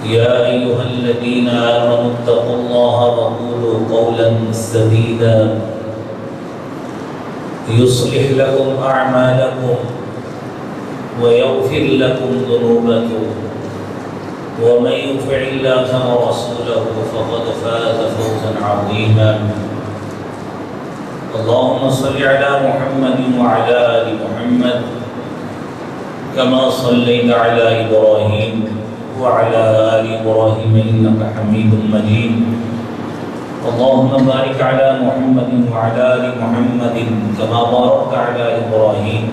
يا أيها الذين آمنوا اتقوا الله وقولوا قولا سديدا يصلح لكم أعمالكم ويغفر لكم ذنوبكم ومن يطع الله ورسوله فقد فاز فوزا عظيما. اللهم صل على محمد وعلى آل محمد كما صليت على إبراهيم وعلى آل إبراهيم إنك حميد مجيد. اللهم بارك على محمد وعلى آل محمد كما باركت على إبراهيم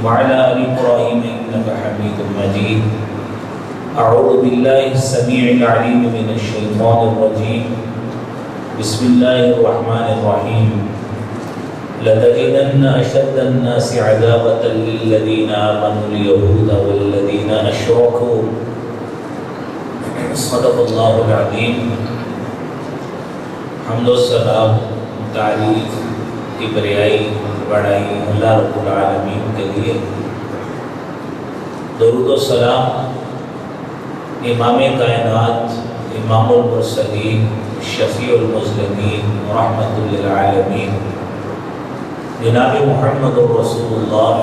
وعلى آل إبراهيم إنك حميد مجيد. أعوذ بالله السميع العليم من الشيطان الرجيم. بسم الله الرحمن الرحيم. لتجدن أشد الناس عذابة للذين آمنوا اليهود والذين أشركوا. صدق الله العظيم. حمد و ثنا تعریف کبریائی بڑائی اللہ رب العالمین کے لیے. درود و سلام امام کائنات، امام المرسلین، شفیع المذنبین، رحمت للعالمین جناب محمد رسول اللہ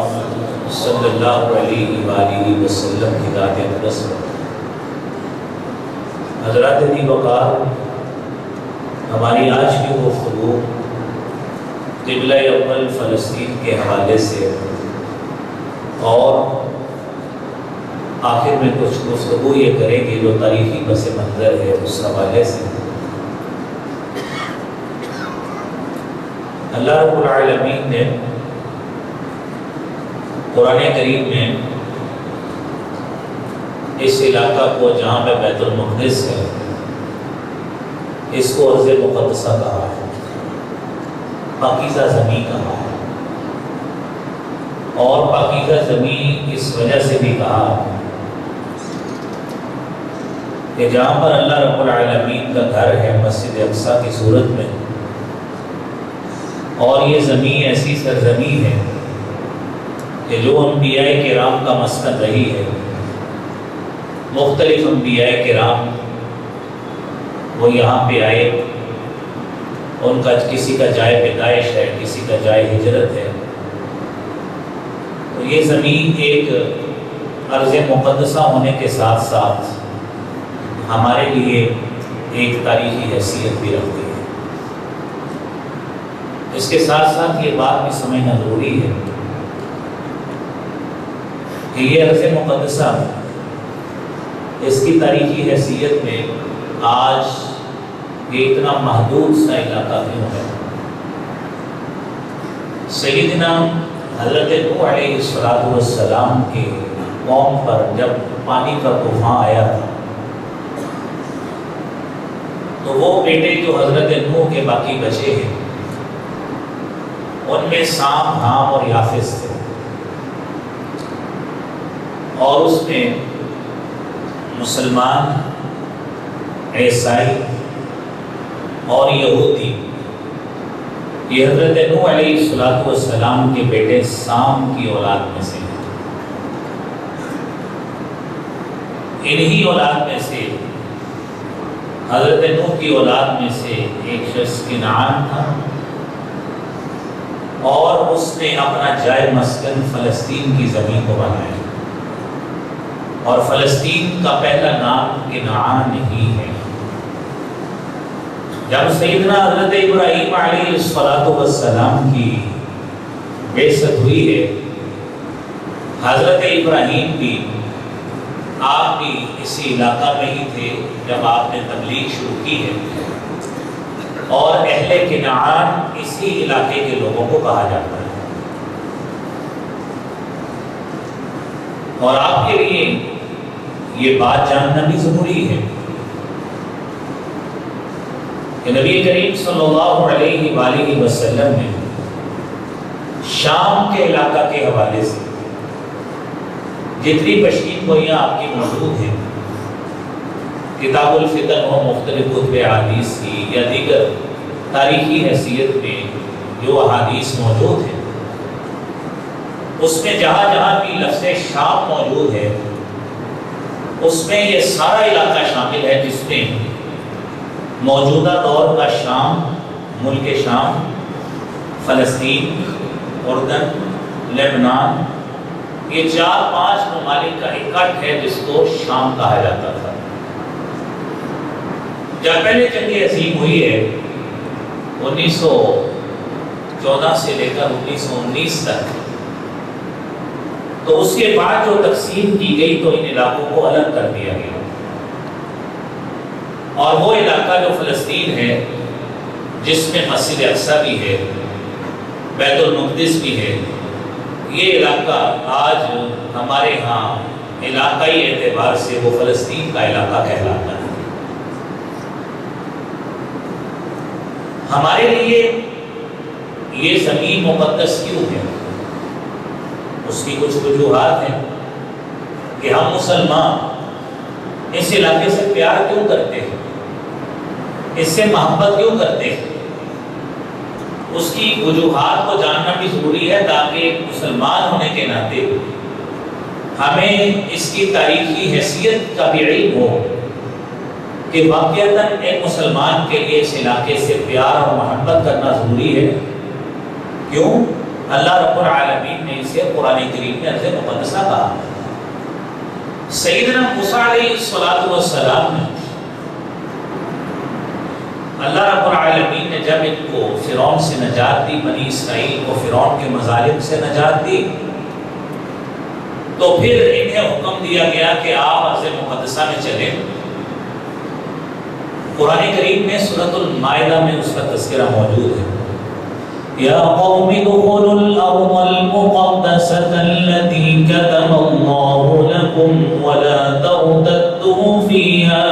صلی اللہ علیہ وآلہ وسلم کی ذات اقدس پر. حضرات دی وقار، ہماری آج کی گفتگو قبلہ اول فلسطین کے حوالے سے اور آخر میں کچھ گفتگو یہ کریں گے جو تاریخی پس منظر ہے اس حوالے سے. اللہ رب العالمین نے قرآن کریم میں اس علاقہ کو جہاں پہ بیت المقدس ہے اس کو ارض مقدسہ کہا ہے، پاکیزہ زمین کہا ہے. اور پاکیزہ زمین اس وجہ سے بھی کہا کہ جہاں پر اللہ رب العالمین کا گھر ہے مسجد اقصیٰ کی صورت میں، اور یہ زمین ایسی سرزمین ہے کہ جو انبیاء کرام کا مسکن رہی ہے. مختلف انبیاء کرام وہ یہاں پہ آئے، ان کا کسی کا جائے پیدائش ہے، کسی کا جائے ہجرت ہے. تو یہ زمین ایک ارض مقدسہ ہونے کے ساتھ ساتھ ہمارے لیے ایک تاریخی حیثیت بھی رکھتی ہے. اس کے ساتھ ساتھ یہ بات بھی سمجھنا ضروری ہے کہ یہ ارض مقدسہ اس کی تاریخی حیثیت میں آج یہ اتنا محدود سا علاقہ کیوں ہے. سیدنا حضرت نوح علیہ السلام کے قوم پر جب پانی کا طوفان آیا تھا تو وہ بیٹے جو حضرت نوح کے باقی بچے ہیں ان میں سام، حام اور یافس تھے، اور اس میں مسلمان، عیسائی اور یہودی. یہ حضرت نوح علیہ السلام کے بیٹے سام کی اولاد میں سے ہیں. انہی اولاد میں سے حضرت نوح کی اولاد میں سے ایک شخص کنعان تھا، اور اس نے اپنا جائے مسکن فلسطین کی زمین کو بنایا، اور فلسطین کا پہلا نام کنعان ہی ہے. جب سیدنا حضرت ابراہیم علیہ السلام کی بعثت ہوئی ہے، حضرت ابراہیم بھی آپ بھی اسی علاقہ میں ہی تھے جب آپ نے تبلیغ شروع کی ہے، اور اہل کنعان اسی علاقے کے لوگوں کو کہا جاتا ہے. اور آپ کے لیے یہ بات جاننا بھی ضروری ہے کہ نبی کریم صلی اللہ علیہ وآلہ وسلم نے شام کے علاقہ کے حوالے سے جتنی پشین گوئیاں آپ کی موجود ہیں، کتاب الفتن و مختلف کتب احادیث کی یا دیگر تاریخی حیثیت میں جو احادیث موجود ہیں، اس میں جہاں جہاں بھی لفظ شام موجود ہے اس میں یہ سارا علاقہ شامل ہے جس میں موجودہ دور کا شام، ملک شام، فلسطین، اردن، لبنان، یہ 4-5 ممالک کا اکٹھ ہے جس کو شام کہا جاتا تھا۔ جب پہلے جنگ عظیم ہوئی ہے 1914 سے لے کر 1919 تک، تو اس کے بعد جو تقسیم کی گئی تو ان علاقوں کو الگ کر دیا گیا، اور وہ علاقہ جو فلسطین ہے جس میں مسجد اقصی بھی ہے، بیت المقدس بھی ہے، یہ علاقہ آج ہمارے ہاں علاقائی اعتبار سے وہ فلسطین کا علاقہ کہلاتا ہے۔ ہمارے لیے یہ زمین مقدس کیوں ہے؟ اس کی کچھ وجوہات ہیں کہ ہم مسلمان اس علاقے سے پیار کیوں کرتے ہیں، اس سے محبت کیوں کرتے ہیں۔ اس کی وجوہات کو جاننا بھی ضروری ہے تاکہ مسلمان ہونے کے ناطے ہمیں اس کی تاریخی حیثیت کا بھی علم ہو کہ واقعتاً ایک مسلمان کے لیے اس علاقے سے پیار اور محبت کرنا ضروری ہے۔ کیوں؟ اللہ رب العالمین نے اسے قرآن کریم میں ارض مقدسہ کہا۔ سیدنا موسیٰ علیہ السلام نے اللہ رب العالمین نے جب ان کو فرعون سے نجات دی، بنی اسرائیل کو فرعون کے مظالم سے نجات دی، تو پھر انہیں حکم دیا گیا کہ آپ ارض مقدسہ میں چلیں۔ قرآن کریم میں سورۃ المائدہ میں اس کا تذکرہ موجود ہے۔ یا قوم ادخلوا الارض المقدسة التي كتب الله لكم ولا ترتدوا فيها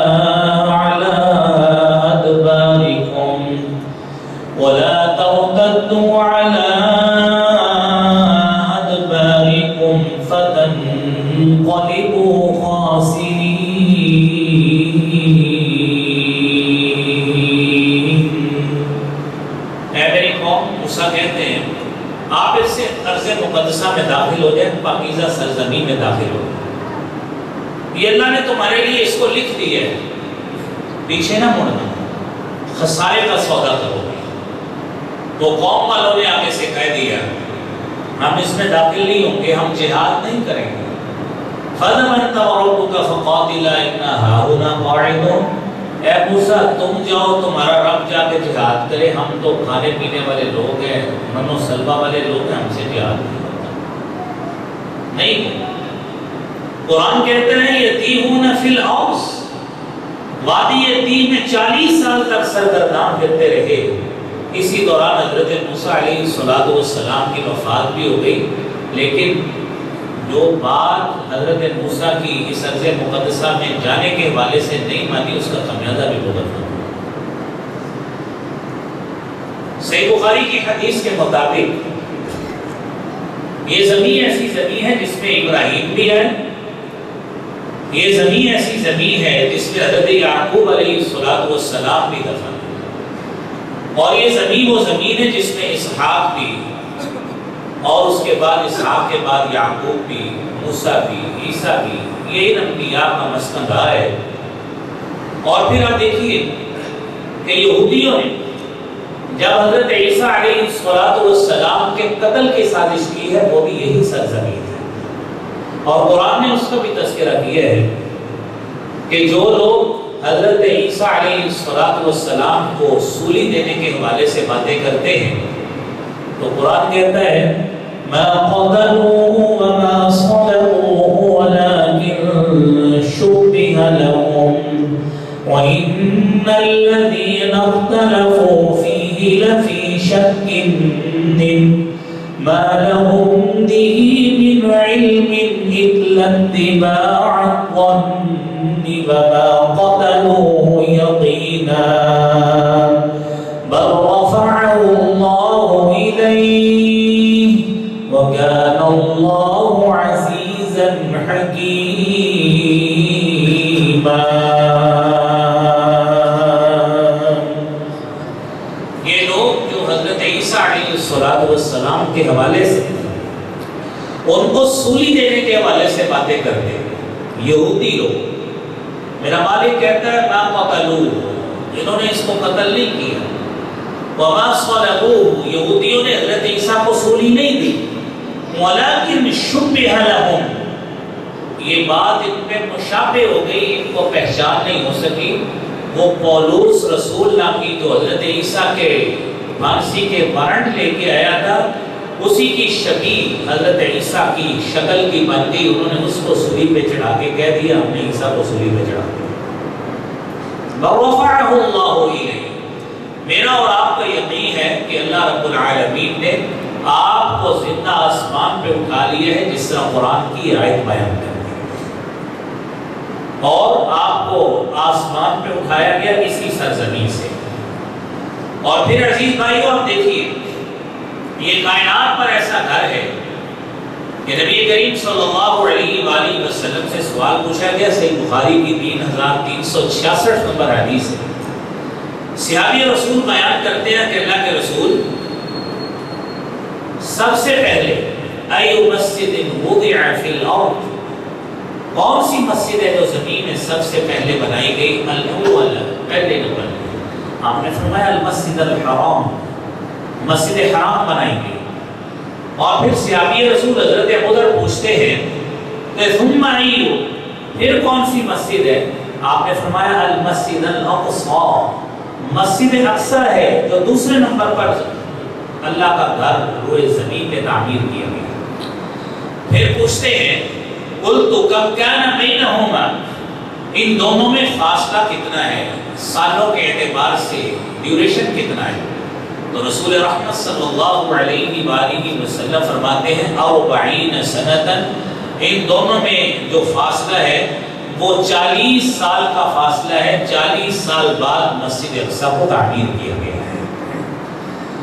على أدباركم فتنقلبوا خاسرين۔ اے میری قوم، موسیٰ کہتے ہیں آپ اس سے ارض مقدسہ میں داخل ہو جائیں، پاکیزہ سرزمین میں داخل ہو جائیں۔ یہ اللہ نے تمہارے لیے اس کو لکھ دیا ہے، پیچھے نہ مڑنا، خسارے کا سودا کرو گے۔ تو قوم والوں نے آگے سے کہہ دیا ہم اس میں داخل نہیں ہوں گے، ہم جہاد نہیں کریں گے۔ فَاذْهَبْ أَنْتَ وَرَبُّكَ فَقَاتِلَا إِنَّا هَاهُنَا قَاعِدُونَ۔ اے موسیٰ تم جاؤ، تمہارا رب جا کے جہاد کرے، ہم تو کھانے پینے والے لوگ ہیں، من و سلوہ والے لوگ ہیں، ہم سے جہاد نہیں ہوتا۔ قرآن کہتے ہیں یتیہون فی الارض، وادی یتیم میں 40 سال تک سرگرداں پھرتے رہے۔ اسی دوران حضرت موسیٰ علیہ السلام کی وفات بھی ہو گئی، لیکن جو بات حضرت موسیٰ کی اس ارض مقدسہ میں جانے کے حوالے سے نہیں مانی، اس کا خمیازہ بھی بھگتنا۔ صحیح بخاری کی حدیث کے مطابق یہ زمین ایسی زمین ہے جس میں ابراہیم بھی ہے، یہ زمین ایسی زمین ہے جس میں حضرت یعقوب علیہ السلام بھی دفن ہے، اور یہ زمین وہ زمین ہے جس میں اسحاق بھی، اور اس کے بعد اسحاق کے بعد یعقوب بھی، موسیٰ بھی، عیسیٰ بھی، یہ انبیاء کا مسکن رہا ہے۔ اور پھر آپ دیکھیے کہ یہودیوں نے جب حضرت عیسیٰ علیہ السلام کے قتل کی سازش کی ہے، وہ بھی یہی سرزمین ہے، اور قرآن نے اس کا بھی تذکرہ کیا ہے کہ جو لوگ حضرت عیسیٰ علیہ السلام کو سولی دینے کے حوالے سے باتیں کرتے ہیں، تو قرآن کہتا ہے ما قتلوه وما صلبوه ولكن شبه لهم وإن الذين اختلفوا فيه لفي شك منه ما لهم به من علم إلا اتباع الظن وما قتلوه يقينا بل رفعه الله إليه وكان الله عزيزا حكيما۔ یہ لوگ جو حضرت عیسیٰ علیہ السلام کے حوالے سے ان کو سولی دینے کے حوالے سے باتیں کرتے ہیں، یہودی لوگ، میرا مالک کہتا ہے ما قتلوه، انہوں نے اس کو قتل نہیں کیا، وما صلبوه، یہودیوں نے حضرت عیسیٰ کو سولی نہیں دی، ولکن شبہ لهم، یہ بات ان پہ مشابہ ہو گئی، ان کو پہچان نہیں ہو سکی۔ وہ پولس رسول نام کی جو حضرت عیسیٰ کے پھانسی کے وارنٹ لے کے آیا تھا، اسی کی شبیہ حضرت عیسیٰ کی شکل کی بن گئی، انہوں نے اس کو سولی پہ چڑھا کے کہہ دیا ہم نے عیسیٰ کو سولی پہ چڑھا دیا۔ وَرَفَعَهُ اللَّهُ إِلَيْهِ، میرا اور آپ کا یقین ہے کہ اللہ رب العالمین نے آپ کو زندہ آسمان پہ اٹھا لیا ہے، جس طرح قرآن کی آیت بیان کرتی ہے، اور آپ کو آسمان پہ اٹھایا گیا اسی سرزمین سے۔ اور پھر عزیز بھائیو آپ دیکھیے، یہ کائنات پر ایسا گھر ہے کہ نبی کریم صلی اللہ علیہ وآلہ وسلم سے سوال پوچھا گیا، صحیح بخاری کی 3366 نمبر حدیث ہے۔ صحابی رسول بیان کرتے ہیں کہ اللہ کے رسول سب سے پہلے ای مسجد وضع فی الارض، کون سی مسجد ہے جو زمین میں سب سے پہلے بنائی گئی؟ الاول، پہلے نمبر آپ نے فرمایا المسجد الحرام، مسجد حرام بنائی گئی۔ اور پھر صحابی رسول حضرت ابوذر پوچھتے ہیں کہ ثم ای، پھر کون سی مسجد ہے؟ آپ نے فرمایا المسجد الاقصی، مسجد اقصی ہے جو دوسرے نمبر پر اللہ کا گھر روئے زمین پہ تعمیر کیا گیا۔ پھر پوچھتے ہیں قلت کم کان بینہما، ان دونوں میں فاصلہ کتنا ہے، سالوں کے اعتبار سے ڈیوریشن کتنا ہے؟ تو رسول رحمت صلی اللہ علیہ وآلہ وسلم فرماتے ہیں 40 سنتاً، ان دونوں میں جو فاصلہ ہے وہ 40 سال کا فاصلہ ہے، 40 سال بعد مسجد اقصی کو تعمیر کیا گیا ہے۔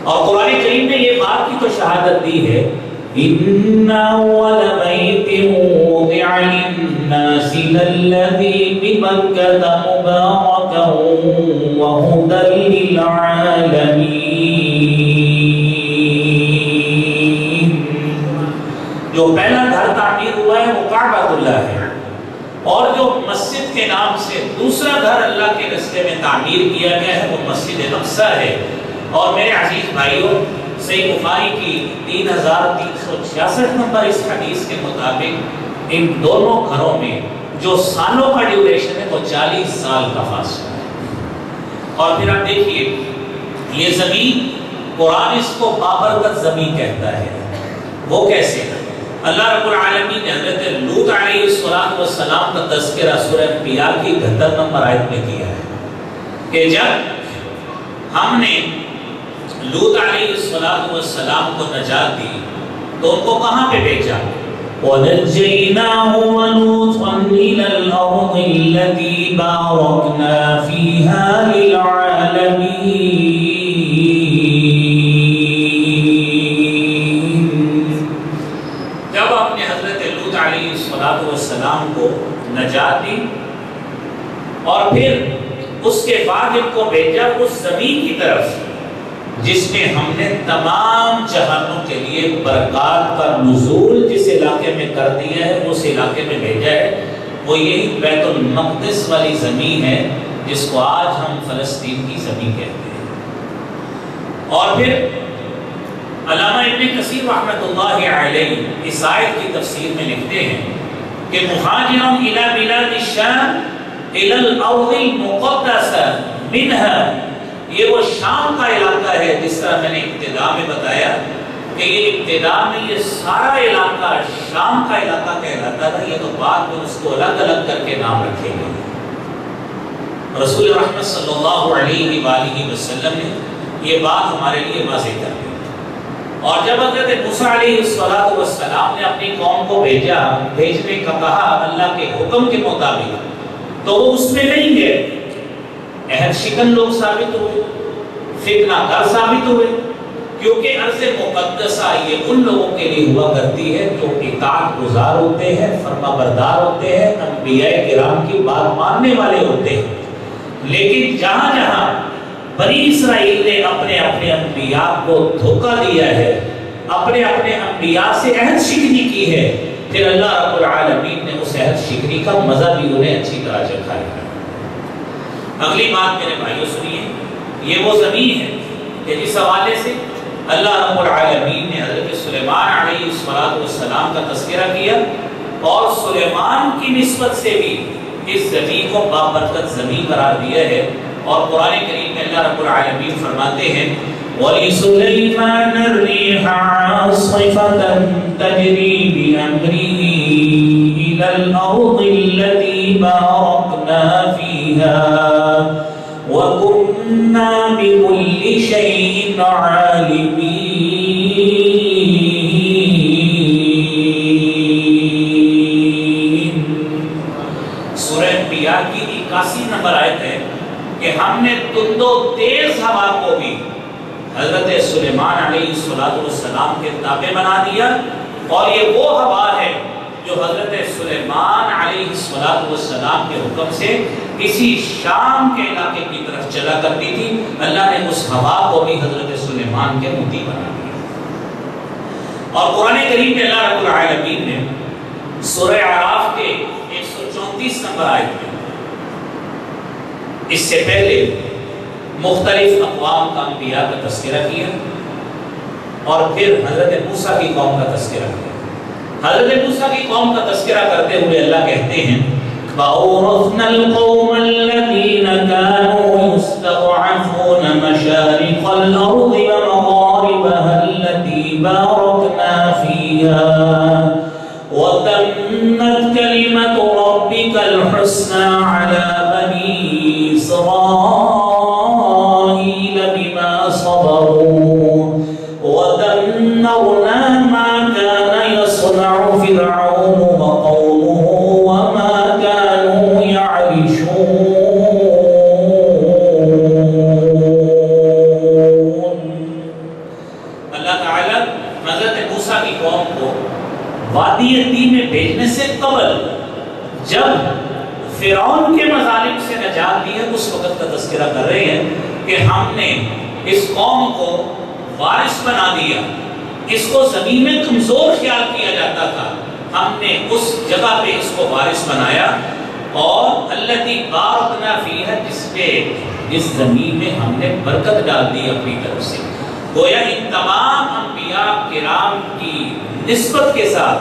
اور قرآن کریم نے یہ بات کی تو شہادت دی ہے، إِنَّ أَوَّلَ بَيْتٍ وُضِعَ لِلنَّاسِ لَلَّذِي بِبَكَّةَ مُبَارَكًا وَهُدًى لِّلْعَالَمِينَ، جو پہلا گھر تعمیر ہوا ہے وہ کعبۃ اللہ ہے، اور جو مسجد کے نام سے دوسرا گھر اللہ کے راستے میں تعمیر کیا گیا ہے وہ مسجد اقصی ہے۔ اور میرے عزیز بھائیوں، صحیح بخاری کی 3366 نمبر اس حدیث کے مطابق ان دونوں گھروں میں جو سالوں کا ڈیوریشن ہے وہ 40 سال کا فاصلہ ہے۔ اور پھر آپ دیکھیے یہ زمین، قرآن اس کو بابرکت زمین کہتا ہے۔ وہ کیسے؟ اللہ رب العالمین نے حضرت لوط علیہ السلام کا تذکرہ سورہ انبیاء کی 78 نمبر آیت میں کیا ہے کہ جب ہم نے لوط علیہ السلام کو نجات دی تو ان کو کہاں پہ بھیجا؟ وَنَجَّيْنَاهُ وَلُوطًا إِلَى الْأَرْضِ الَّتِي بَارَكْنَا فِيهَا لِلْعَالَمِينَ، جب آپ نے حضرت لوط علیہ السلام کو نجات دی اور پھر اس کے بعد ان کو بھیجا اس زمین کی طرف جس میں ہم نے تمام جہانوں کے لیے برکات کا نزول جس علاقے میں کر دیا ہے، اس علاقے میں بھیجا ہے، وہ یہی بیت المقدس والی زمین ہے جس کو آج ہم فلسطین کی زمین کہتے ہیں۔ اور پھر علامہ ابن کثیر رحمۃ اللہ علیہ اس آیت کی تفسیر میں لکھتے ہیں کہ مہاجرون الی بلاد الشام الی الارض المقدسہ منہا، یہ وہ شام کا علاقہ ہے، جس طرح میں نے ابتدا میں بتایا کہ یہ ابتدا میں یہ سارا علاقہ شام کا علاقہ کہلاتا تھا، یہ تو بعد میں اس کو الگ الگ کر کے نام رکھے گئے۔ رسول رحمت صلی اللہ علیہ وآلہ وسلم نے یہ بات ہمارے لیے واضح کر دی۔ اور جب حضرت موسیٰ علیہ السلام نے اپنی قوم کو بھیجنے کا کہا اللہ کے حکم کے مطابق، تو وہ اس میں نہیں گئے، عہد شکن لوگ ثابت ہوئے، فتنہ گر ثابت ہوئے، کیونکہ ارض مقدسہ یہ ان لوگوں کے لیے ہوا کرتی ہے جو اطاعت گزار ہوتے ہیں، فرما بردار ہوتے ہیں، انبیاء کرام کی بات ماننے والے ہوتے ہیں۔ لیکن جہاں جہاں بنی اسرائیل نے اپنے اپنے انبیاء کو دھوکہ دیا ہے، اپنے اپنے انبیاء سے عہد شکنی کی ہے، پھر اللہ رب العالمین نے اس عہد شکنی کا مزہ بھی انہیں اچھی طرح چکھایا ہے۔ اگلی بات میرے بھائیوں سنیے، یہ وہ زمین ہے کہ جس حوالے سے اللہ رب العالمین نے حضرت سلیمان علیہ السلام کا تذکرہ کیا، اور سلیمان کی نسبت سے بھی اس زمین کو بابرکت زمین قرار دیا ہے۔ اور قرآن کریم میں اللہ رب العالمین فرماتے ہیں وَلِسُلَيْمَانَ الرِّيحَ عَاصِفَةً تَجْرِي بِأَمْرِهِ إِلَى الْأَرْضِ الَّتِي بَارَكْنَا فِيهَا وَكُنَّا بِكُلِّ شَيْءٍ عَالِمِينَ۔ سورہ انبیاء کی 81 نمبر آیت ہے کہ ہم نے تند و تیز ہوا کو بھی حضرت سلیمان علیہ السلام کے تابع بنا دیا، اور یہ وہ ہوا ہے جو حضرت سلیمان علیہ السلام کے حکم سے کسی شام کے علاقے کی طرف چلا کرتی تھی، اللہ نے اس ہوا کو بھی حضرت سلیمان کے مطیع بنا دیا۔ اور قرآن کریم میں اللہ رب العالمین نے سورہ اعراف کے 134 نمبر آیت میں اس سے پہلے مختلف اقوام کا انبیاء کا تذکرہ کیا، اور پھر حضرت موسیٰ کی قوم کا تذکرہ کیا۔ حضرت موسیٰ کی قوم کا تذکرہ کرتے ہوئے اللہ کہتے ہیں وَأَوْرَثْنَا الْقَوْمَ الَّذِينَ كَانُوا يُسْتَضْعَفُونَ مَشَارِقَ الْأَرْضِ وَمَغَارِبَهَا الَّتِي بَارَكْنَا فِيهَا وَتَمَّتْ كَلِمَةُ رَبِّكَ الْحُسْنَى عَلَى بَنِي إِسْرَائِيلَ بِمَا صَبَرُوا وَدَمَّرْنَا مَا كَانَ يَصْنَعُ فِرْعَوْنُ وَقَوْمُهُ وَمَا كَانُوا يَعْرِشُونَ۔ اللہ تعالیٰ حضرت موسیٰ کی قوم کو وادی عتیہ میں بھیجنے سے قبل جب فرعون کے مظالم سے نجات دی ہے، اس وقت کا تذکرہ کر رہے ہیں کہ ہم نے اس قوم کو وارث بنا دیا۔ اس کو زمین میں کمزور خیال کیا جاتا تھا، ہم نے اس جگہ پہ اس کو وارث بنایا، اور التی بارکنا فیہا، جس پہ اس زمین میں ہم نے برکت ڈال دی اپنی طرف سے۔ گویا ان تمام انبیاء کرام کی نسبت کے ساتھ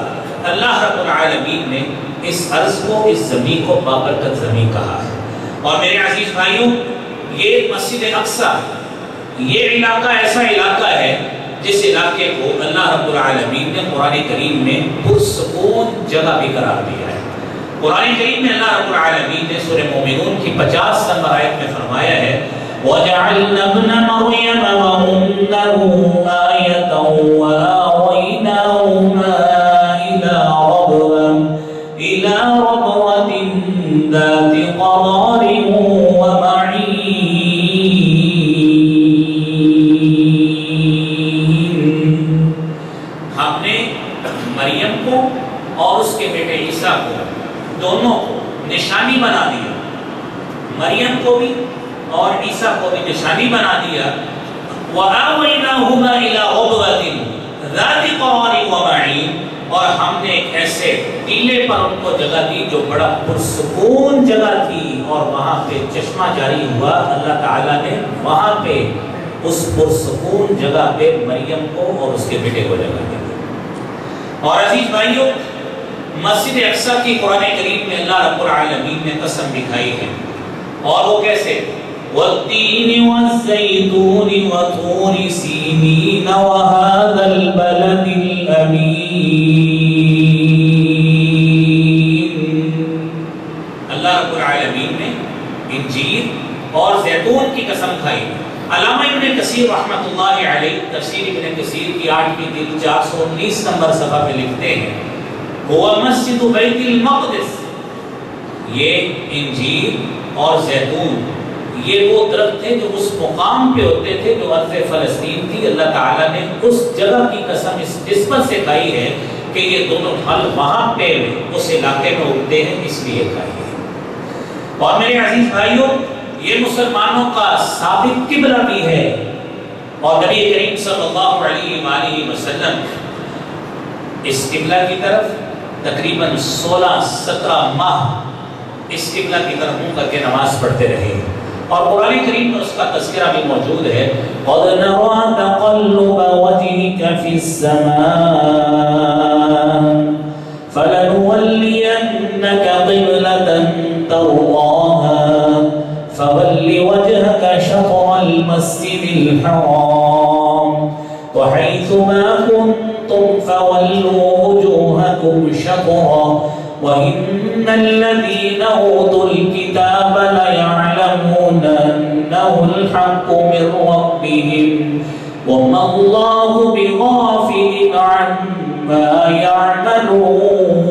اللہ رب العالمین نے اس ارض کو، اس زمین کو بابرکت زمین کہا ہے۔ اور میرے عزیز بھائیوں، یہ مسجد اقصی، یہ علاقہ ایسا علاقہ ہے جس علاقے کو اللہ رب العالمین نے قرآن کریم میں پرسکون جگہ بھی قرار دیا ہے۔ قرآن کریم میں اللہ رب العالمین نے سورہ مومنون کی 50 نمبر آیت میں فرمایا ہے وَجَعَلْنَا ابْنَ مَرْيَمَ وَأُمَّهُ آيَةً وَآوَيْنَاهُمَا إِلَى رَبْوَةٍ ذَاتِ قَرَارٍ وَمَعِينٍ۔ ہم نے مریم کو اور اس کے بیٹے عیسیٰ کو، دونوں کو نشانی بنا دیا، مریم کو بھی اور عیسیٰ کو بھی نشانی بنا دیا۔ وَآوَيْنَاهُمَا إِلَى رَبْوَةٍ ذَاتِ قَرَارٍ وَمَعِينٍ، اور ہم نے ایک ایسے ٹیلے پر ان کو جگہ دی جو بڑا پرسکون جگہ تھی، اور وہاں پہ چشمہ جاری ہوا۔ اللہ تعالیٰ نے وہاں پہ اس پرسکون جگہ پہ مریم کو اور اس کے بیٹے کو جگہ دی۔ اور عزیز بھائیوں، مسجد اقصی کی قرآن کریم میں اللہ رب العالمین نے قسم دکھائی ہے، اور وہ کیسے؟ وَالتِّينِ وَالزَّيْتُونِ وَطُورِ سِينِينَ وَهَذَا الْبَلَدِ الْأَمِينَ۔ اللہ رب العالمین نے انجیر اور زیتون کی قسم کھائی۔ علامہ ابن کثیر رحمۃ اللہ علیہ تفسیر ابن کثیر کی 8 جلد 419 نمبر صفحہ پہ لکھتے ہیں ہوا مسجد بیت المقدس، یہ انجیر اور زیتون یہ وہ درخت تھے جو اس مقام پہ ہوتے تھے جو ارض فلسطین تھی۔ اللہ تعالیٰ نے اس جگہ کی قسم اس نسبت سے کھائی ہے کہ یہ دونوں پھل وہاں پہ اس علاقے میں اگتے ہیں، اس لیے کھائی ہے۔ اور میرے عزیز بھائیوں، یہ مسلمانوں کا ثابت قبلہ بھی ہے، اور نبی کریم صلی اللہ علیہ وآلہ وسلم اس قبلہ کی طرف تقریباً 16-17 ماہ اس قبلہ کی طرف منہ کر کے نماز پڑھتے رہے۔ اور قرآن کریم میں اس کا تذکرہ بھی موجود ہے. قَدْ نَرَىٰ تَقَلُّبَ وَجْهِكَ فِي السَّمَاءِ فَلَنُوَلِّيَنَّكَ قِبْلَةً تَرْضَاهَا فَوَلِّ وَجْهَكَ شَطْرَ الْمَسْجِدِ الْحَرَامِ وَحَيْثُ مَا كُنتُمْ فَوَلُّوا وُجُوهَكُمْ شَطْرَهُ وَإِنَّ الَّذِينَ أُوتُوا الْكِتَابَ لَيَعْلَمُونَ أَنَّهُ الْحَقُّ مِنْ رَبِّهِمْ وَمَا اللَّهُ بِغَافِلٍ عَمَّا يَعْمَلُونَ.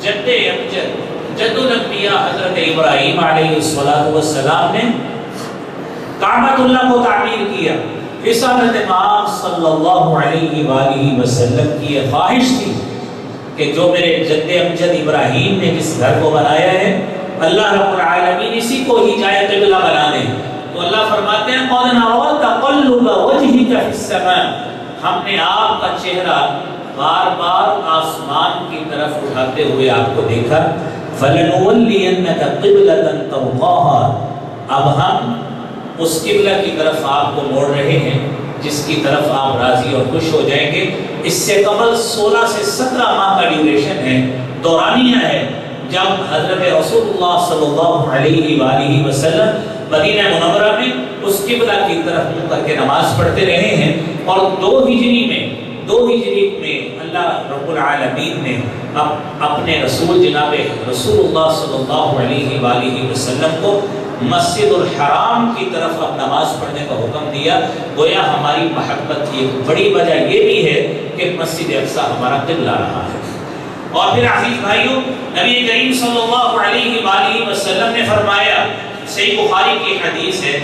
جد امجد جد الانبیاء حضرت ابراہیم علیہ السلام نے کعبۃ اللہ کو تعمیر کیا. رسالت مآب صلی اللہ علیہ وآلہ وسلم کی یہ خواہش تھی کہ جو میرے جد امجد ابراہیم نے جس گھر کو بنایا ہے اللہ رب العالمین اسی کو ہی جائے قبلہ بنا دیں. تو اللہ فرماتے ہیں قَدْ نَرَىٰ تَقَلُّبَ وَجْهِكَ فِي السَّمَاءِ ہم نے آپ کا چہرہ بار بار آسمان کی طرف اٹھاتے ہوئے آپ کو دیکھا. فَلَنُوَلِّيَنَّكَ قِبْلَةً تَرْضَاهَا اب ہم اس قبلہ کی طرف آپ کو موڑ رہے ہیں جس کی طرف آپ راضی اور خوش ہو جائیں گے. اس سے قبل 16 سے 17 ماہ کا ڈیوریشن ہے، دورانیہ ہے، جب حضرت رسول اللہ صلی اللہ علیہ وآلہ وسلم مدینہ منورہ میں اس قبلہ کی طرف منہ کر کے نماز پڑھتے رہے ہیں. اور 2 ہجری میں اللہ رب العالمین نے اپنے رسول جناب رسول اللہ صلی اللہ علیہ وآلہ وسلم کو مسجد الحرام کی طرف اب نماز پڑھنے کا حکم دیا. گویا ہماری محبت کی ایک بڑی وجہ یہ بھی ہے کہ مسجد اقصی ہمارا قبلہ رہا ہے. اور پھر عزیز بھائیوں، نبی کریم صلی اللہ علیہ وآلہ وسلم نے فرمایا، صحیح بخاری کی حدیث ہے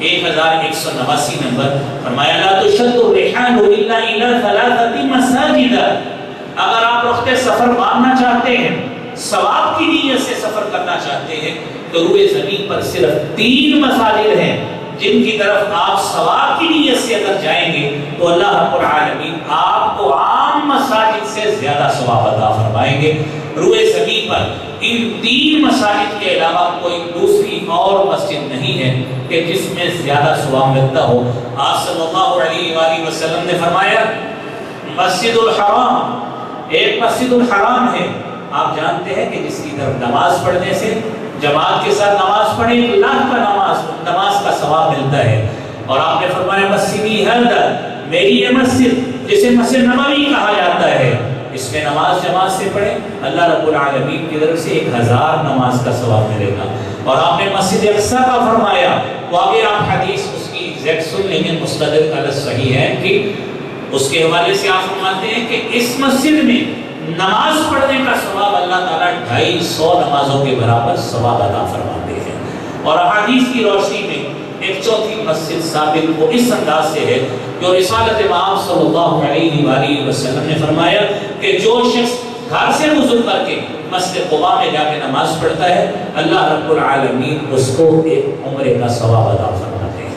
1189 نمبر، فرمایا لا تشد الرحال الا الى 3 مساجد. اگر آپ رخت سفر مارنا چاہتے ہیں، ثواب کی نیت سے سفر کرنا چاہتے ہیں، تو روئے زمین پر صرف 3 مساجد ہیں جن کی طرف آپ ثواب کی نیت سے اگر جائیں گے تو اللہ رب العالمین آپ کو عام مساجد سے زیادہ ثواب عطا فرمائیں گے. روئے زمین پر ان 3 مساجد کے علاوہ کوئی دوسری اور مسجد نہیں ہے کہ جس میں زیادہ ثواب ملتا ہو. آپ صلی اللہ علیہ وآلہ وسلم نے فرمایا مسجد الحرام، ایک مسجد الحرام ہے، آپ جانتے ہیں کہ جس کی طرف نماز پڑھنے سے جماعت کے ساتھ نماز پڑھیں 1 لاکھ کا نماز کا ثواب ملتا ہے. اور آپ نے فرمایا مسجدی ہذا، میری یہ مسجد جسے مسجد نبوی کہا جاتا ہے، اس میں نماز جماعت سے پڑھیں اللہ رب العالمین کی طرف سے 1000 نماز کا ثواب ملے گا. اور آپ نے مسجد اقصی کا فرمایا، وہ آگے آپ حدیث اس کی ایگزیکٹ سن لیں گے، مستدرک علی الصحیح ہے کہ اس کے حوالے سے آپ فرماتے ہیں کہ اس مسجد میں نماز پڑھنے کا ثواب اللہ تعالیٰ 250 نمازوں کے برابر ثواب عطا فرماتے ہیں. اور احادیث کی روشنی میں ایک چوتھی مسجد ثابت وہ اس انداز سے ہے جو رسالت مآب صلی اللہ علیہ وآلہ وسلم نے فرمایا کہ جو شخص گھر سے وضو کر کے مسجد قباء میں جا کے نماز پڑھتا ہے اللہ رب العالمین اس کو ایک عمرے کا ثواب عطا فرماتے ہیں.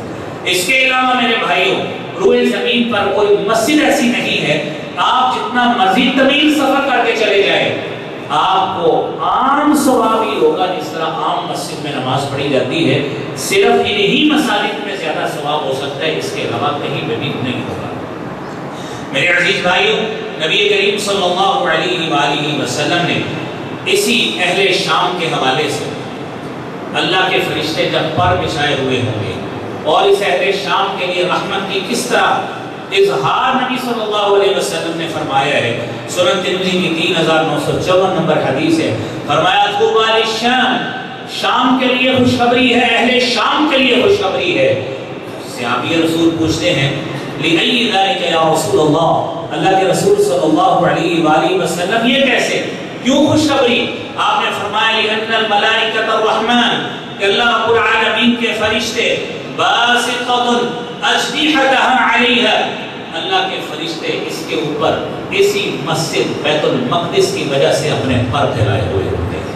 اس کے علاوہ میرے بھائیوں، روئے زمین پر کوئی مسجد ایسی نہیں ہے، آپ جتنا مزید طویل سفر کر کے چلے جائیں آپ کو عام ثواب ہی ہوگا جس طرح عام مسجد میں نماز پڑھی جاتی ہے. صرف انہی مساجد میں زیادہ ثواب ہو سکتا ہے، اس کے علاوہ کہیں بھی نہیں ہوگا. میرے عزیز بھائیوں، نبی کریم صلی اللہ علیہ وآلہ وسلم نے اسی اہل شام کے حوالے سے اللہ کے فرشتے جب پر بچھائے ہوئے ہوں گے اور اس اہل شام کے لیے رحمت کی کس طرح اظہار نبی صلی اللہ علیہ وسلم نے فرمایا ہے. سنن ترمذی کی 3954 نمبر حدیث ہے، فرمایا طوبی للشام، شام کے لیے خوشخبری ہے، اہل شام کے لیے خوشخبری ہے. صحابی رسول پوچھتے ہیں لِأَيِّ ذَلِكَ یا رسول اللہ، اللہ کے رسول صلی اللہ علیہ وآلہ وسلم یہ کیسے، کیوں خوشخبری؟ آپ نے فرمایا لِأَنَّ الْمَلَائِكَةَ الرَّحْمَنِ کہ اللہ رب العالمین کے فرشتے باسطۃ اجنحتها علیہا، اللہ کے فرشتے اس کے اوپر اسی مسجد بیت المقدس کی وجہ سے اپنے پر پھیلائے ہوئے ہوتے ہیں.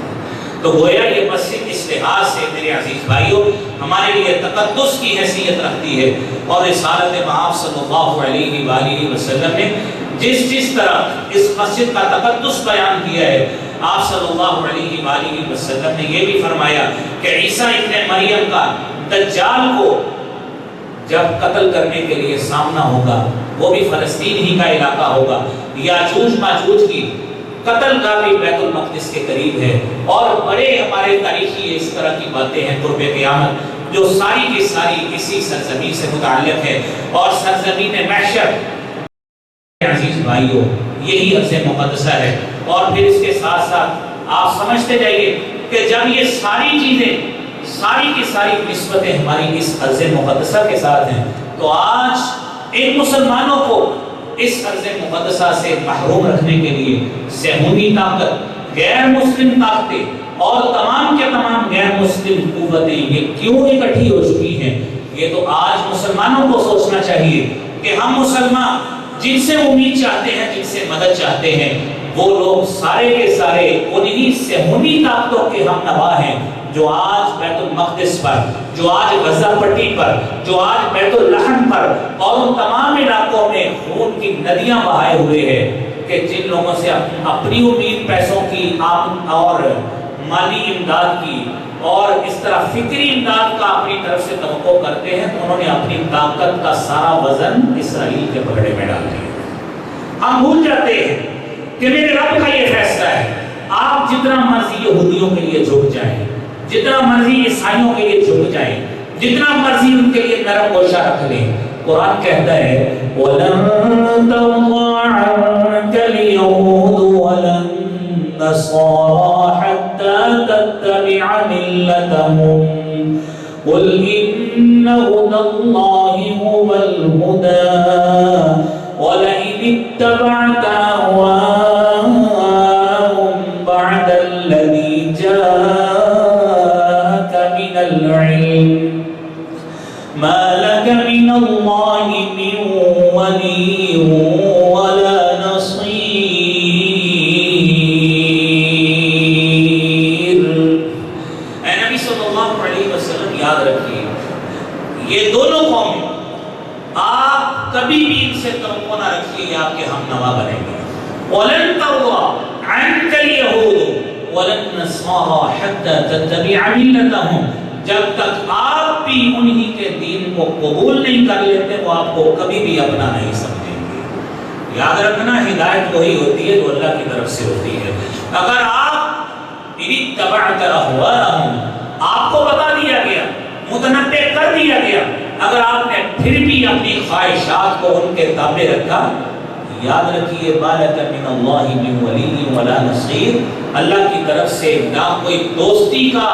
تو گویا یہ مسجد اس لحاظ سے میرے عزیز بھائیوں ہمارے لیے تقدس کی حیثیت رکھتی ہے. اور رسالت مآب صلی اللہ علیہ وآلہ وسلم نے جس طرح اس مسجد کا تقدس بیان کیا ہے، آپ صلی اللہ علیہ وآلہ وسلم نے یہ بھی فرمایا کہ عیسیٰ ابن مریم کا دجال کو جب قتل کرنے کے لیے سامنا ہوگا، وہ بھی فلسطین ہی کا علاقہ ہوگا، یاجوج ماجوج کی قتل کا بھی بیت المقدس کے قریب ہے، اور بڑے ہمارے تاریخی اس طرح کی باتیں ہیں قرب قیامت جو ساری کی ساری اسی سرزمین سے متعلق ہے، اور سرزمین محشر عزیز بھائیو یہی ارض مقدسہ ہے۔ اور پھر اس کے ساتھ ساتھ آپ سمجھتے جائیے کہ جب یہ ساری چیزیں ساری کی ساری نسبتیں ہماری اس ارض مقدسہ کے ساتھ ہیں، تو آج ان مسلمانوں کو اس ارض مقدسہ سے محروم رکھنے کے لیے صہیونی طاقت، غیر مسلم طاقتیں اور تمام کے تمام غیر مسلم قوتیں یہ کیوں اکٹھی ہو چکی ہیں؟ یہ تو آج مسلمانوں کو سوچنا چاہیے کہ ہم مسلمان جن سے امید چاہتے ہیں، جن سے مدد چاہتے ہیں، وہ لوگ سارے کے سارے انہی صہیونی طاقتوں کے ہم نوا ہیں جو آج بیت المقدس پر، جو آج غزہ پٹی پر، جو آج بیت اللحم پر اور ان تمام علاقوں میں خون کی ندیاں بہائے ہوئے ہیں، کہ جن لوگوں سے اپنی امید پیسوں کی اور مالی امداد کی اور اس طرح فکری امداد کا اپنی طرف سے توقع کرتے ہیں، تو انہوں نے اپنی طاقت کا سارا وزن اسرائیل کے پگڑے میں ڈال دیا۔ ہم بھول جاتے ہیں کہ میرے رب کا یہ فیصلہ ہے، آپ جتنا مرضی یہودیوں کے لیے جھک جائیں، جتنا مرضی عیسائیوں کے لیے جھک جائیں، جتنا مرضی ان کے لیے نرم گوشہ رکھ لیں، قرآن کہتا ہے وَلَن تَرْضَىٰ عَنكَ الْيَهُودُ وَلَا النَّصَارَىٰ حَتَّىٰ تَتَّبِعَ مِلَّتَهُمْ قُلْ إِنَّ هُدَى اللَّهِ هُوَ الْهُدَىٰ وَلَئِنِ اتَّبَعْتَ أَهْوَاءَهُمْ بَعْدَ الَّذِي جَاءَكَ مِنَ الْعِلْمِ مَا لَكَ مِنَ اللَّهِ مِنْ وَلِيٍّ وَلَا نَصِيرٍ۔ اے نبی صلی اللہ علیہ وسلم یاد رکھیے، یہ دونوں قومیں آپ کبھی بھی ان سے توقع نہ رکھیے کہ آپ کے ہم نوا بنیں گے۔ وَلَن تَرْضَىٰ عَنكَ الْيَهُودُ وَلَا النَّصَارَىٰ حَتَّىٰ تَتَّبِعَ مِلَّتَهُمْ، جب تک آپ بھی انہی کے دین کو قبول نہیں کر لیتے وہ آپ کو کبھی بھی اپنا نہیں سمجھیں گے۔ یاد رکھنا ہدایت وہی ہوتی ہے جو اللہ کی طرف سے ہوتی ہے۔ اگر آپ اتبعت اہواءہم، آپ کو بتا دیا گیا، متنبع کر دیا گیا، اگر آپ نے پھر بھی اپنی خواہشات کو ان کے تابع رکھا، یاد رکھیے مَالَكَ مِنَ اللَّهِ مِنْ وَلِيٍّ وَلَا نَصِيرٍ، اللہ کی طرف سے نہ کوئی دوستی کا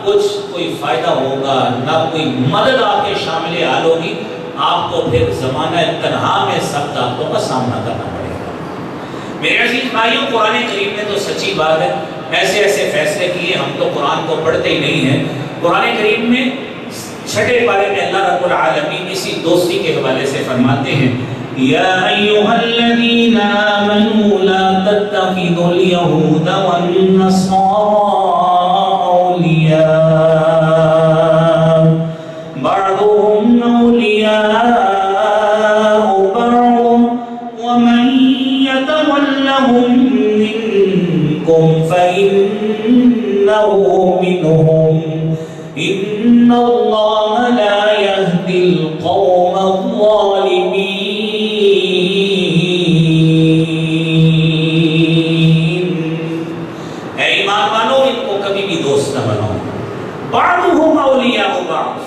کوئی فائدہ ہوگا، نہ کوئی مدد آپ کے شامل حال ہوگی، آپ کو پھر زمانہ تنہا میں سب طاقتوں کا سامنا کرنا پڑے گا۔ میرے عزیز بھائیوں، قرآن کریم نے تو سچی بات ہے ایسے ایسے فیصلے کیے، ہم تو قرآن کو پڑھتے ہی نہیں ہیں۔ قرآن کریم میں چھٹے پارے میں اللہ رب العالمین اسی دوستی کے حوالے سے فرماتے ہیں یا ایھا الذین آمنوا لا تتخذوا اليہود والنصارى اولیاء بعضهم اولیاء بعض ومن يتولهم منکم فإنه منهم ان اللہ لا يهدی القوم الظالمین۔ اے ایمان والو، ان کو کبھی بھی دوست نہ بناؤ۔ بعضهم اولیاء بعض،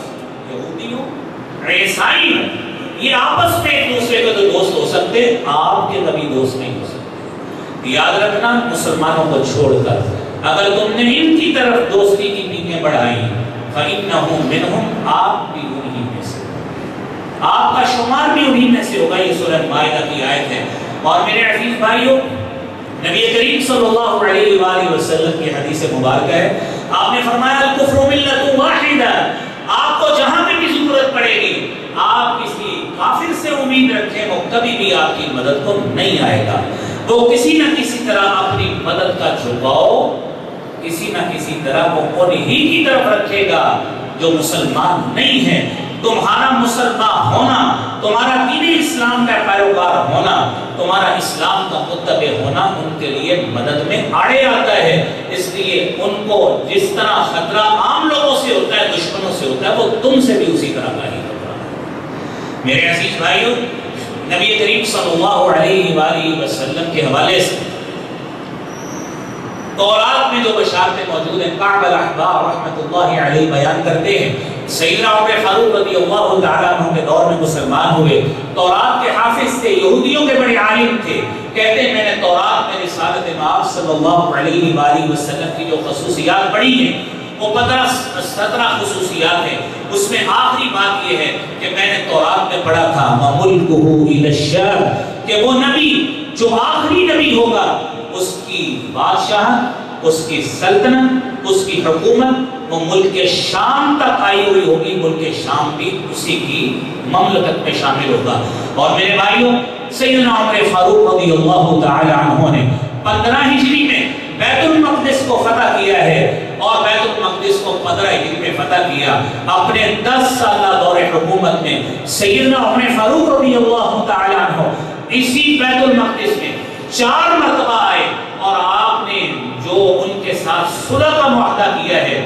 یہودیوں عیسائیوں یہ آپس میں ایک دوسرے کے تو دوست ہو سکتے، آپ کے کبھی دوست نہیں ہو سکتے۔ یاد رکھنا، مسلمانوں کو چھوڑ کر اگر تم نے ان کی طرف دوستی کی پیکیں بڑھائیں فَإِنَّهُمْ مِنْهُمْ، آپ بھی انہی میں سے، آپ کا شمار بھی انہی میں سے ہوگا۔ یہ سورہ مائدہ کی آیت ہے۔ اور میرے عزیز بھائیوں، نبی کریم صلی اللہ علیہ وآلہ وسلم کی حدیث مبارکہ ہے، آپ نے فرمایا الکفر ملت واحدہ، آپ کو جہاں پہ بھی ضرورت پڑے گی آپ کسی کافر سے امید رکھیں، وہ کبھی بھی آپ کی مدد کو نہیں آئے گا، وہ کسی نہ کسی طرح اپنی مدد کا جھکاؤ کسی نہ کسی طرح وہ انہی کی طرف رکھے گا جو مسلمان نہیں ہیں۔ تمہارا مسلمان ہونا، تمہارا دین اسلام کا پیروکار ہونا، تمہارا اسلام کا متبع ہونا ان کے لیے مدد میں آڑے آتا ہے۔ اس لیے ان کو جس طرح خطرہ عام لوگوں سے ہوتا ہے، دشمنوں سے ہوتا ہے، وہ تم سے بھی اسی طرح کا ہی خطرہ ہے۔ میرے عزیز بھائیو، نبی کریم صلی اللہ علیہ وآلہ وسلم کے حوالے سے تورات میں جو بشارتیں موجود ہیں، کعب الاحبار رحمۃ اللہ علیہ بیان کرتے ہیں، سیدنا عمر فاروق رضی اللہ تعالیٰ عنہ کے دور میں مسلمان ہوئے، تورات کے حافظ تھے، یہودیوں کے بڑے عالم تھے، کہتے ہیں میں نے تورات میں رسالت مآب صلی اللہ علیہ وآلہ وسلم کی جو خصوصیات پڑھی ہیں وہ 17 خصوصیات ہیں۔ اس میں آخری بات یہ ہے کہ میں نے تورات میں پڑھا تھا وَمُلْكُهُ إِلَى الشَّامِ، کہ وہ نبی جو آخری نبی ہوگا اس کی بادشاہت، اس کی سلطنت، اس کی حکومت وہ ملک شام تک آئی ہوئی ہوگی، ملک شام بھی اسی کی مملکت میں شامل ہوگا۔ اور میرے بھائیوں، سیدنا عمر فاروق رضی اللہ تعالی عنہ نے 15 ہجری میں بیت المقدس کو فتح کیا ہے، اور بیت المقدس کو 15 ہجری میں فتح کیا۔ اپنے 10 سالہ دور حکومت میں سیدنا عمر فاروق رضی اللہ تعالی عنہ اسی بیت المقدس میں 4 مرتبہ آئے، اور آپ نے جو ان کے ساتھ صلح کا معاہدہ کیا ہے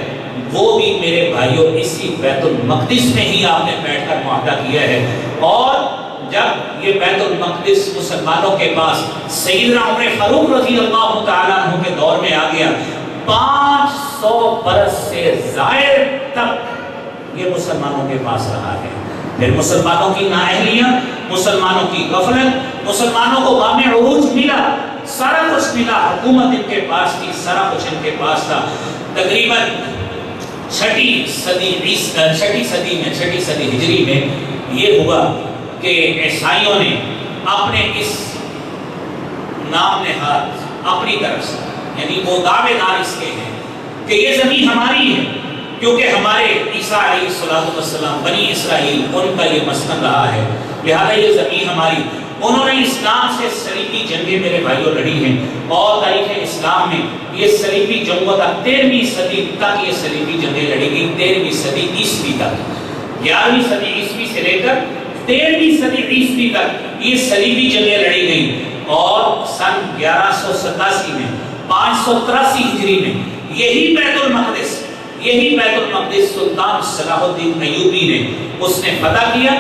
وہ بھی میرے بھائیوں اسی بیت المقدس میں ہی آپ نے بیٹھ کر معاہدہ کیا ہے۔ اور جب یہ بیت المقدس مسلمانوں کے پاس سیدنا عمر فاروق رضی اللہ تعالیٰ عنہ کے دور میں آ گیا، 500 برس سے زائد تک یہ مسلمانوں کے پاس رہا ہے۔ پھر مسلمانوں کی نااہلیاں، مسلمانوں کی غفلت، مسلمانوں کو غم عروج ملا، سارا کچھ ملا، حکومت ان کے پاس تھی، سارا کچھ ان کے پاس تھا۔ تقریباً 6 صدی ہجری میں یہ ہوا کہ عیسائیوں نے اپنے اس نام نہاد اپنی طرف سے، یعنی وہ دعوے دار اس کے ہیں کہ یہ زمین ہماری ہے، کیونکہ ہمارے عیسیٰ علیہ السلام بنی اسرائیل ان کا یہ مسکن رہا ہے، لہذا یہ زمین ہماری۔ انہوں نے اسلام سے صلیبی جنگیں میرے بھائیوں لڑی ہیں، اور تاریخ اسلام میں یہ صلیبی جنگوں تک 13ویں صدی تک یہ صلیبی جنگیں لڑی گئی، 13ویں صدی عیسوی تک، 11ویں صدی عیسوی سے لے کر 13ویں صدی عیسوی تک یہ صلیبی جنگیں لڑی گئیں۔ اور سن 1187 میں 583 ہجری میں یہی بیت المقدس سلطان صلاح الدین ایوبی نے اس نے فتح کیا،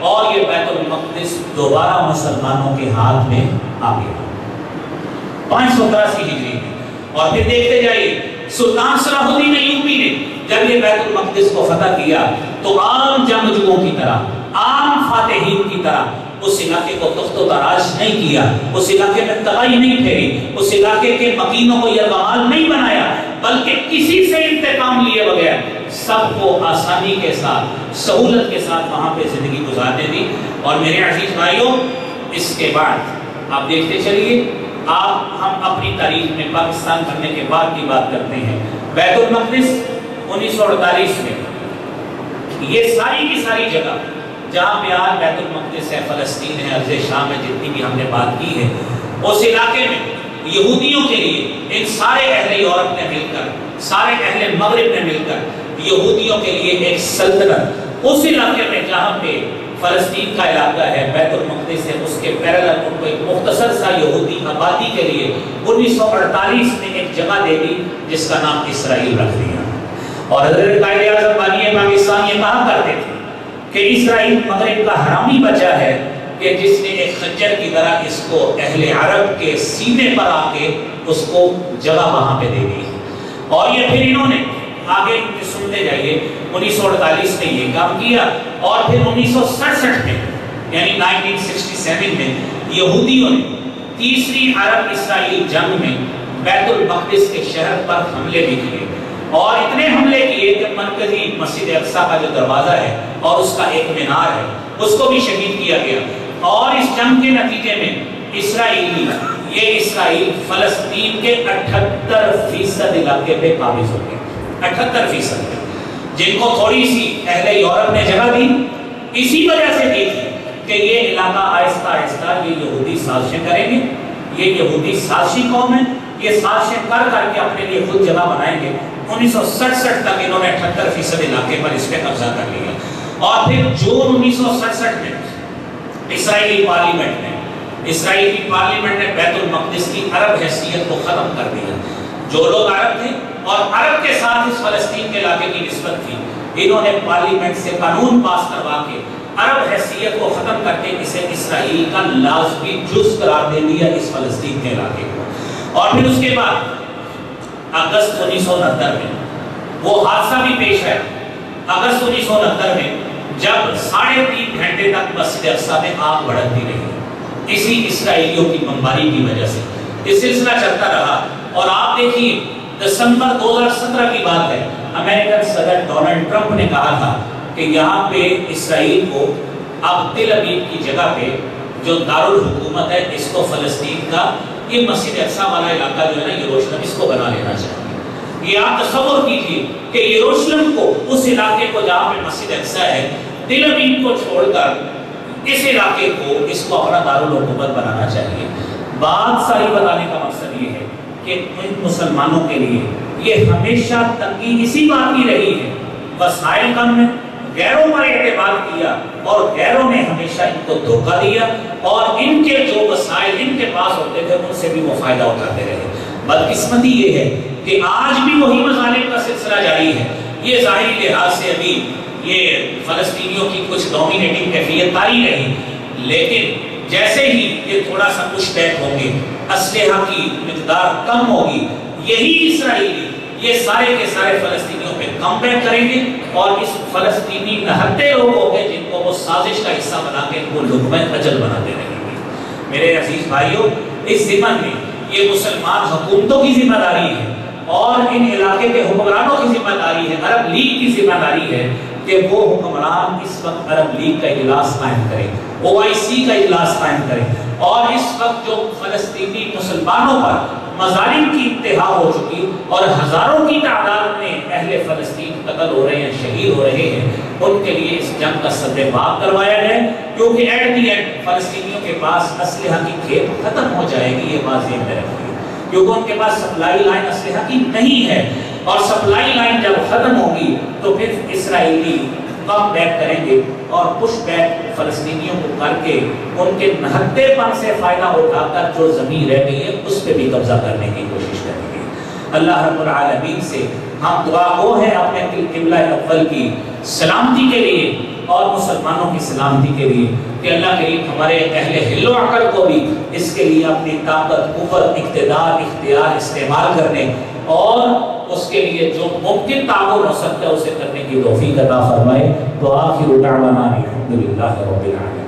اور یہ بیت المقدس دوبارہ مسلمانوں کے ہاتھ میں آ گیا 583 ہجری میں۔ اور پھر دیکھتے جائیے، سلطان صلاح الدین ایوبی نے جب یہ بیت المقدس کو فتح کیا تو عام جنگجوؤں کی طرح، عام فاتحین کی طرح اس علاقے کو تخت و تاراج نہیں کیا، اس علاقے میں تباہی نہیں پھیری، اس علاقے کے مکینوں کو یرغمال نہیں بنایا، بلکہ کسی سے انتقام لیے بغیر سب کو آسانی کے ساتھ، سہولت کے ساتھ وہاں پہ زندگی گزارنے دی۔ اور میرے عزیز بھائیوں، اس کے بعد آپ دیکھتے چلیے، ہم اپنی تاریخ میں پاکستان بننے کے بعد کی بات کرتے ہیں۔ بیت المقدس 1948 میں یہ ساری کی ساری جگہ جہاں پہ آج بیت المقدس ہے، فلسطین ہے، ارض شام ہے، جتنی بھی ہم نے بات کی ہے، اس علاقے میں یہودیوں کے لیے ان سارے اہل یورپ نے مل کر، سارے اہل مغرب نے مل کر یہودیوں کے لیے ایک سلطنت، اس علاقے میں جہاں پہ فلسطین کا علاقہ ہے، بیت المقدس ہے، اس کے پیرالل ان کو ایک مختصر سا یہودی آبادی کے لیے 1948 میں ایک جگہ دے دی جس کا نام اسرائیل رکھ دیا۔ اور حضرت قائد اعظم بانی پاکستان یہ کہا کرتے تھے کہ اسرائیل مغرب کا حرامی بچہ ہے کہ جس نے ایک خنجر کی طرح اس کو اہل عرب کے سینے پر آ کے اس کو جگہ وہاں پہ دے دی۔ اور یہ پھر انہوں نے آگے سنتے جائیے، 1948 میں یہ کام کیا، اور پھر 1967 میں یعنی 1967 میں یہودیوں نے تیسری عرب اسرائیل جنگ میں بیت المقدس کے شہر پر حملے بھی کیے، اور اتنے حملے کیے کہ مرکزی مسجد اقصی کا جو دروازہ ہے اور اس کا ایک مینار ہے اس کو بھی شہید کیا گیا۔ اور اس جنگ کے نتیجے میں اسرائیل فلسطین کے 78% علاقے پہ قابض ہو گئے، 78%، جن کو تھوڑی سی اہل یورپ نے جگہ دی، اسی وجہ سے دی تھی کہ یہ علاقہ آہستہ آہستہ یہ یہودی سازشیں کریں گے، یہ یہودی سازشی قوم ہے، یہ سازشیں کر کر کے اپنے لیے خود جگہ بنائیں گے۔ 1967 تک انہوں نے 78% علاقے پر اس پہ قبضہ کر لیا۔ اور پھر جون 1967 میں اسرائیلی پارلیمنٹ نے بیت المقدس کی عرب حیثیت کو ختم کر دیا. جو لوگ عرب تھے اور عرب کے ساتھ اس فلسطین کے علاقے کی نسبت تھی، انہوں نے پارلیمنٹ سے قانون پاس کروا کے عرب حیثیت کو ختم کر کے اسے اسرائیل کا لازمی جز قرار دے دیا اس فلسطین کے علاقے کو. اور پھر اس کے بعد اگست 1969 میں وہ حادثہ بھی پیش ہے. اگست 1969 میں جب 3.5 گھنٹے تک مسجد اقصی میں آگ بھڑکتی رہی اسی اسرائیلیوں کی بمباری کی وجہ سے، یہ سلسلہ چلتا رہا. اور آپ دیکھیے دسمبر 2017 کی بات ہے، امریکن صدر ڈونلڈ ٹرمپ نے کہا تھا کہ یہاں پہ اسرائیل کو اب تل ابیب کی جگہ پہ جو دارالحکومت ہے اس کو فلسطین کا یہ مسجد اقصی والا علاقہ جو ہے نا یروشلم، اس کو بنا لینا چاہیے. یہ آپ تصور کیجیے کہ یروشلم کو، اس علاقے کو جہاں پہ مسجد اقصی ہے، تل ابیب کو چھوڑ کر اس علاقے کو، اس کو اپنا دارالحکومت بنانا چاہیے. بات ساری بتانے کا مقصد یہ ہے کہ ان مسلمانوں کے لیے یہ ہمیشہ تنگی اسی بات کی رہی ہے، وسائل کم ہیں، غیروں پر اعتماد کیا اور غیروں نے ہمیشہ ان کو دھوکہ دیا اور ان کے جو وسائل ان کے پاس ہوتے تھے ان سے بھی وہ فائدہ اٹھاتے رہے. بدقسمتی یہ ہے کہ آج بھی وہی مظالم کا سلسلہ جاری ہے. یہ ظاہری لحاظ سے ابھی یہ فلسطینیوں کی کچھ ڈومینیٹنگ کیفیت آئی رہی، لیکن جیسے ہی یہ تھوڑا سا پش بیک ہوں گے، اسلحہ کی مقدار کم ہوگی، یہی اسرائیلی یہ سارے کے سارے فلسطینیوں پہ کم بیک کریں گے اور اس فلسطینی نہتے لوگ ہوں گے جن کو وہ سازش کا حصہ بنا کے ان کو لقمہ اجل بناتے رہیں گے. میرے عزیز بھائیوں، اس ضمن میں یہ مسلمان حکومتوں کی ذمہ داری ہے اور ان علاقے کے حکمرانوں کی ذمہ داری ہے، عرب لیگ کی ذمہ داری ہے کہ وہ حکمران اس وقت عرب لیگ کا اجلاس قائم کریں، OIC کا اجلاس قائم کریں اور اس وقت جو فلسطینی مسلمانوں پر مظالم کی انتہا ہو چکی اور ہزاروں کی تعداد میں اہل فلسطین قتل ہو رہے ہیں، شہید ہو رہے ہیں، ان کے لیے اس جنگ کا سد باب کروایا جائے، کیونکہ ایٹ دی اینڈ فلسطینیوں کے پاس اسلحہ کی کھیپ ختم ہو جائے گی. یہ بات ذہن میں رکھیے، کیونکہ ان کے پاس سپلائی لائن اسلحہ کی نہیں ہے اور سپلائی لائن جب ختم ہوگی تو پھر اسرائیلی کم بیک کریں گے اور پش بیک فلسطینیوں کو کر کے ان کے نہتے پن سے فائدہ اٹھا کر جو زمین رہ گئی ہے اس پہ بھی قبضہ کرنے کی کوشش کریں گے. اللہ رب العالمین سے ہم دعا گو ہیں اپنے قبلہ اول کی سلامتی کے لیے اور مسلمانوں کی سلامتی کے لیے کہ اللہ کریم ہمارے اہل حل و عقل کو بھی اس کے لیے اپنی طاقت، قوت، اقتدار، اختیار استعمال کرنے اور اس کے لیے جو ممکن تعاون ہو سکتا ہے اسے کرنے کی توفیق عطا فرمائے. تو آخر دعوانا الحمدللہ رب العالمین.